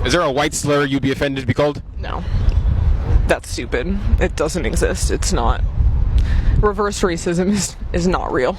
Is there a white slur you'd be offended to be called? No. That's stupid. It doesn't exist. It's not. Reverse racism is not real.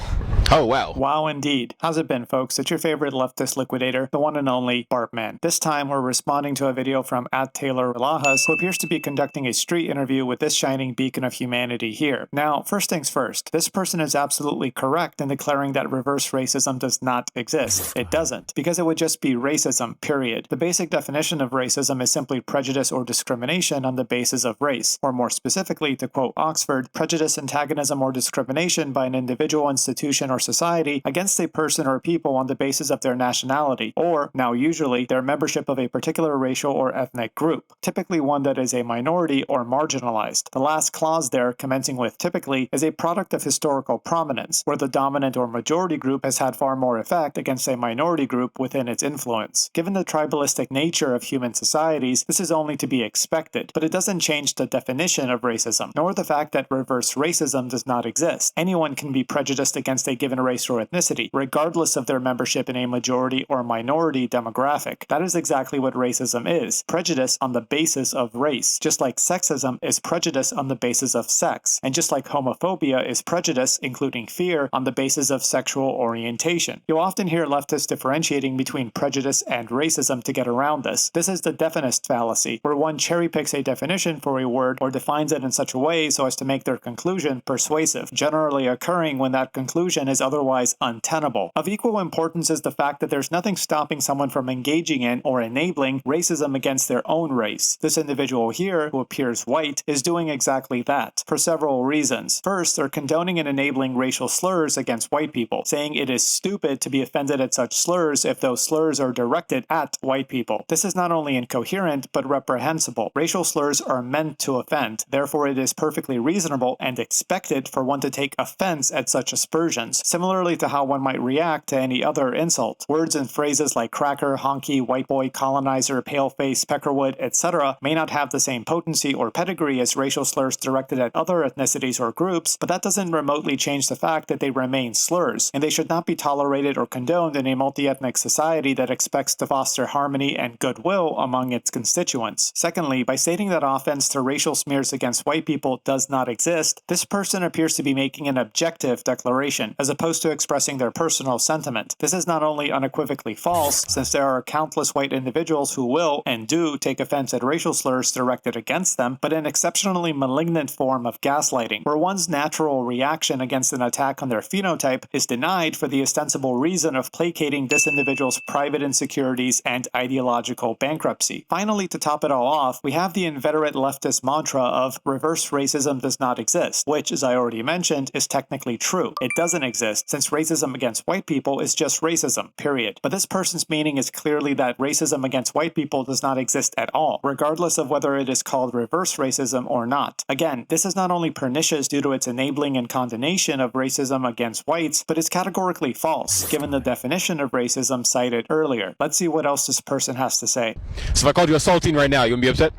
Oh, wow. Wow, indeed. How's it been, folks? It's your favorite leftist liquidator, the one and only Bartman. This time, we're responding to a video from @TaylorLajas, who appears to be conducting a street interview with this shining beacon of humanity here. Now, first things first, this person is absolutely correct in declaring that reverse racism does not exist. It doesn't, because it would just be racism, period. The basic definition of racism is simply prejudice or discrimination on the basis of race, or more specifically, to quote Oxford, prejudice, antagonism, or discrimination by an individual, institution, or society against a person or people on the basis of their nationality, or, now usually, their membership of a particular racial or ethnic group, typically one that is a minority or marginalized. The last clause there, commencing with typically, is a product of historical prominence, where the dominant or majority group has had far more effect against a minority group within its influence. Given the tribalistic nature of human societies, this is only to be expected, but it doesn't change the definition of racism, nor the fact that reverse racism does not exist. Anyone can be prejudiced against a given race or ethnicity, regardless of their membership in a majority or minority demographic. That is exactly what racism is, prejudice on the basis of race, just like sexism is prejudice on the basis of sex, and just like homophobia is prejudice, including fear, on the basis of sexual orientation. You'll often hear leftists differentiating between prejudice and racism to get around this. This is the definist fallacy, where one cherry picks a definition for a word or defines it in such a way so as to make their conclusion persuasive, generally occurring when that conclusion is otherwise untenable. Of equal importance is the fact that there's nothing stopping someone from engaging in or enabling racism against their own race. This individual here, who appears white, is doing exactly that, for several reasons. First, they're condoning and enabling racial slurs against white people, saying it is stupid to be offended at such slurs if those slurs are directed at white people. This is not only incoherent, but reprehensible. Racial slurs are meant to offend, therefore it is perfectly reasonable and expected for one to take offense at such aspersions, similarly to how one might react to any other insult. Words and phrases like cracker, honky, white boy, colonizer, paleface, peckerwood, etc. may not have the same potency or pedigree as racial slurs directed at other ethnicities or groups, but that doesn't remotely change the fact that they remain slurs, and they should not be tolerated or condoned in a multi-ethnic society that expects to foster harmony and goodwill among its constituents. Secondly, by stating that offense to racial smears against white people does not exist, this person appears to be making an objective declaration, as opposed to expressing their personal sentiment. This is not only unequivocally false, since there are countless white individuals who will, and do, take offense at racial slurs directed against them, but an exceptionally malignant form of gaslighting, where one's natural reaction against an attack on their phenotype is denied for the ostensible reason of placating this individual's private insecurities and ideological bankruptcy. Finally, to top it all off, we have the inveterate leftist mantra of reverse racism does not exist, which, as I already mentioned, is technically true. It doesn't exist, since racism against white people is just racism, period. But this person's meaning is clearly that racism against white people does not exist at all, regardless of whether it is called reverse racism or not. Again, this is not only pernicious due to its enabling and condemnation of racism against whites, but is categorically false, given the definition of racism cited earlier. Let's see what else this person has to say. So if I called you a saltine right now, you wouldn't be upset?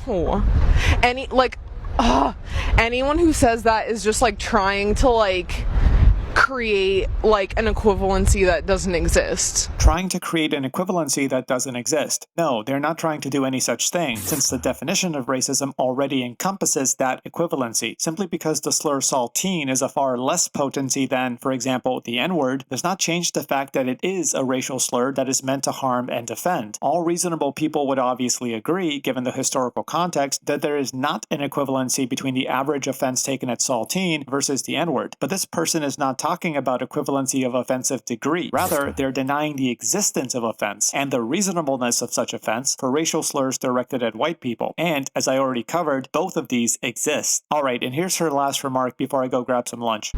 No. Anyone who says that is just like trying to create an equivalency that doesn't exist. Trying to create an equivalency that doesn't exist. No, they're not trying to do any such thing, since the definition of racism already encompasses that equivalency. Simply because the slur saltine is a far less potency than, for example, the N-word, does not change the fact that it is a racial slur that is meant to harm and offend. All reasonable people would obviously agree, given the historical context, that there is not an equivalency between the average offense taken at saltine versus the N-word. But this person is not talking about equivalency of offensive degree. Rather, they're denying the existence of offense and the reasonableness of such offense for racial slurs directed at white people. And, as I already covered, both of these exist. Alright, and here's her last remark before I go grab some lunch.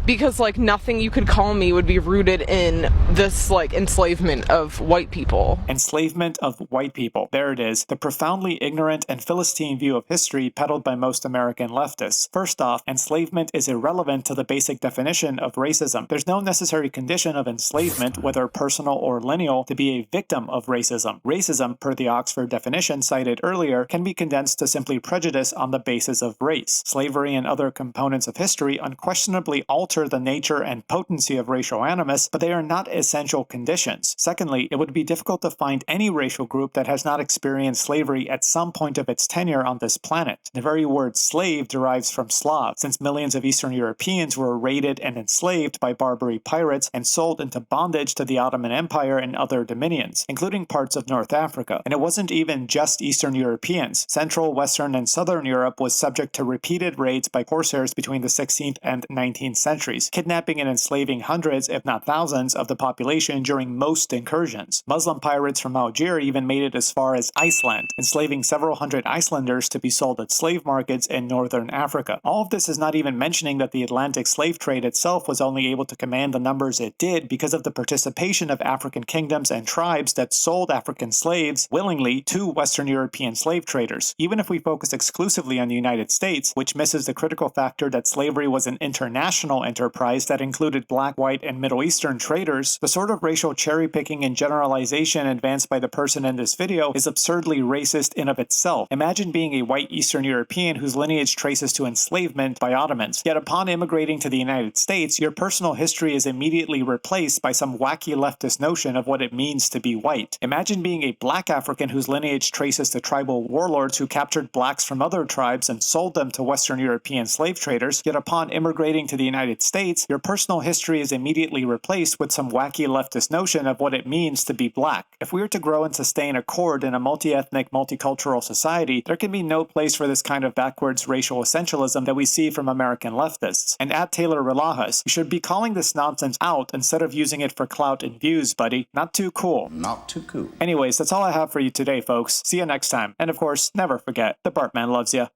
Because nothing you could call me would be rooted in this enslavement of white people. Enslavement of white people. There it is. The profoundly ignorant and Philistine view of history peddled by most American leftists. First off, enslavement is irrelevant to the basic definition of racism. There's no necessary condition of enslavement, whether personal or lineal, to be a victim of racism. Racism, per the Oxford definition cited earlier, can be condensed to simply prejudice on the basis of race. Slavery and other components of history unquestionably alter alter the nature and potency of racial animus, but they are not essential conditions. Secondly, it would be difficult to find any racial group that has not experienced slavery at some point of its tenure on this planet. The very word slave derives from Slav, since millions of Eastern Europeans were raided and enslaved by Barbary pirates and sold into bondage to the Ottoman Empire and other dominions, including parts of North Africa. And it wasn't even just Eastern Europeans. Central, Western, and Southern Europe was subject to repeated raids by corsairs between the 16th and 19th centuries, kidnapping and enslaving hundreds, if not thousands, of the population during most incursions. Muslim pirates from Algeria even made it as far as Iceland, enslaving several hundred Icelanders to be sold at slave markets in northern Africa. All of this is not even mentioning that the Atlantic slave trade itself was only able to command the numbers it did because of the participation of African kingdoms and tribes that sold African slaves willingly to Western European slave traders. Even if we focus exclusively on the United States, which misses the critical factor that slavery was an international enterprise that included black, white, and Middle Eastern traders, the sort of racial cherry-picking and generalization advanced by the person in this video is absurdly racist in of itself. Imagine being a white Eastern European whose lineage traces to enslavement by Ottomans, yet upon immigrating to the United States, your personal history is immediately replaced by some wacky leftist notion of what it means to be white. Imagine being a black African whose lineage traces to tribal warlords who captured blacks from other tribes and sold them to Western European slave traders, yet upon immigrating to the United States, your personal history is immediately replaced with some wacky leftist notion of what it means to be black. If we are to grow and sustain accord in a multi-ethnic, multicultural society, there can be no place for this kind of backwards racial essentialism that we see from American leftists. And at Taylor Relajas, you should be calling this nonsense out instead of using it for clout and views, buddy. Not too cool. Not too cool. Anyways, that's all I have for you today, folks. See you next time. And of course, never forget, the Bartman loves you.